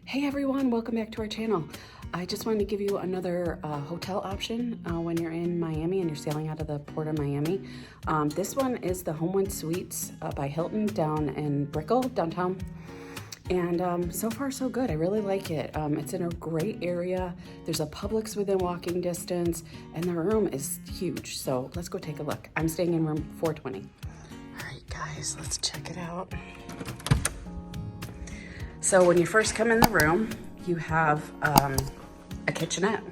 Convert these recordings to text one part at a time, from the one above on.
Hey everyone, welcome back to our channel. I just wanted to give you another hotel option when you're in Miami and you're sailing out of the port of Miami. This one is the Homewood Suites by Hilton down in Brickell, downtown. And so far so good, I really like it. It's in a great area. There's a Publix within walking distance and the room is huge. So let's go take a look. I'm staying in room 420. All right guys, let's check it out. So when you first come in the room, you have a kitchenette.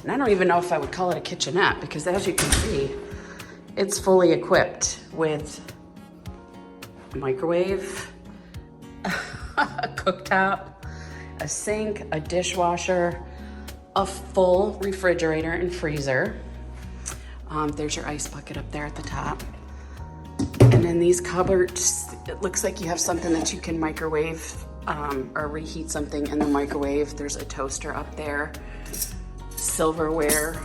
And I don't even know if I would call it a kitchenette because as you can see, it's fully equipped with a microwave, a cooktop, a sink, a dishwasher, a full refrigerator and freezer. There's your ice bucket up there at the top. And in these cupboards, it looks like you have something that you can microwave or reheat something in the microwave. There's a toaster up there, silverware.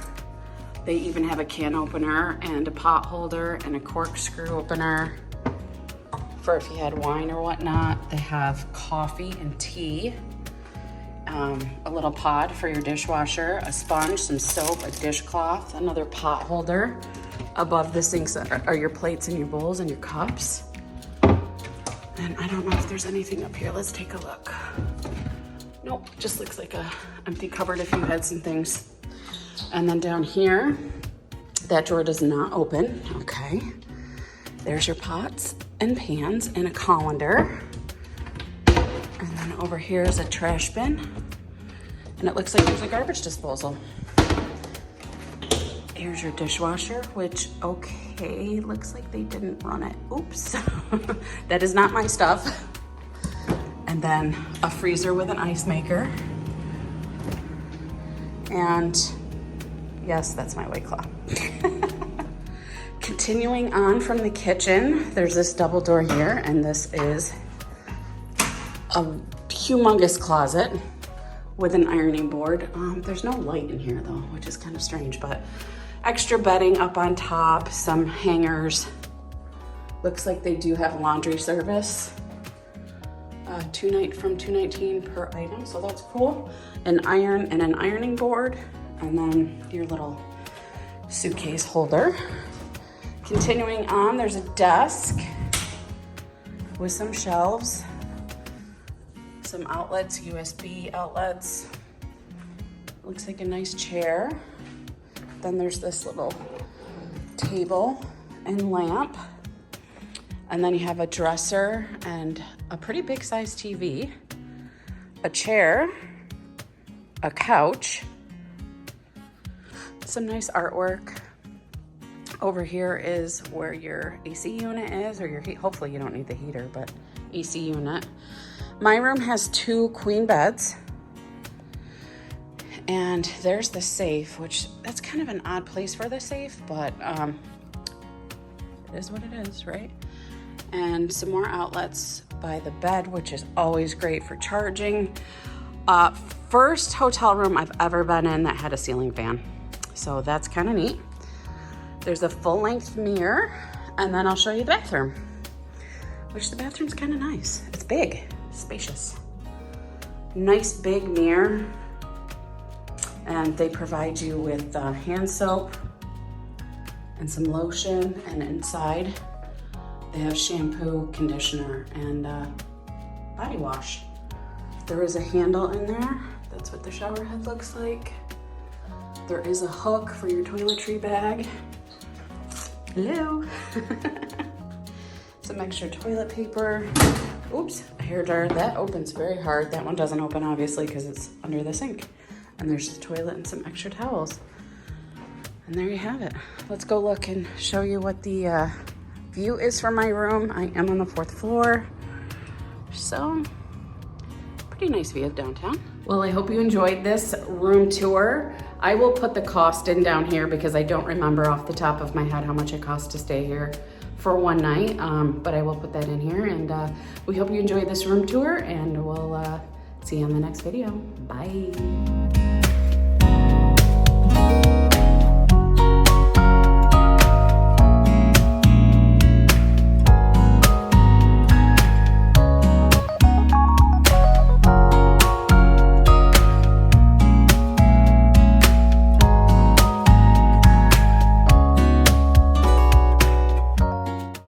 They even have a can opener and a pot holder and a corkscrew opener for if you had wine or whatnot. They have coffee and tea, a little pod for your dishwasher, a sponge, some soap, a dishcloth, another pot holder. Above the sinks are your plates and your bowls and your cups. And I don't know if there's anything up here. Let's take a look. Nope, just looks like a empty cupboard if you had some things. And then down here, that drawer does not open, okay. There's your pots and pans and a colander. And then over here is a trash bin. And it looks like there's a garbage disposal. Here's your dishwasher, which, okay, looks like they didn't run it. Oops, that is not my stuff. And then a freezer with an ice maker. And yes, that's my White Claw. Continuing on from the kitchen, there's this double door here, and this is a humongous closet with an ironing board. There's no light in here though, which is kind of strange, but extra bedding up on top, some hangers. Looks like they do have laundry service. From $219 per item, so that's cool. An iron and an ironing board, and then your little suitcase holder. Continuing on, there's a desk with some shelves, some outlets, USB outlets. Looks like a nice chair. Then there's this little table and lamp. And then you have a dresser and a pretty big size TV, a chair, a couch, some nice artwork. Over here is where your AC unit is, or your heat. Hopefully you don't need the heater, but AC unit. My room has 2 queen beds. And there's the safe, which that's kind of an odd place for the safe, but it is what it is, right? And some more outlets by the bed, which is always great for charging. First hotel room I've ever been in that had a ceiling fan. So that's kind of neat. There's a full-length mirror, and then I'll show you the bathroom, which the bathroom's kind of nice. It's big, spacious. Nice big mirror. And they provide you with hand soap and some lotion, and inside they have shampoo, conditioner, and body wash. There is a handle in there. That's what the shower head looks like. There is a hook for your toiletry bag. Hello. Some extra toilet paper. Oops, a hair dryer. That opens very hard. That one doesn't open obviously because it's under the sink. And there's the toilet and some extra towels. And there you have it. Let's go look and show you what the view is from my room. I am on the 4th floor. So, pretty nice view of downtown. Well, I hope you enjoyed this room tour. I will put the cost in down here because I don't remember off the top of my head how much it costs to stay here for one night. But I will put that in here, and we hope you enjoyed this room tour, and we'll see you in the next video. Bye.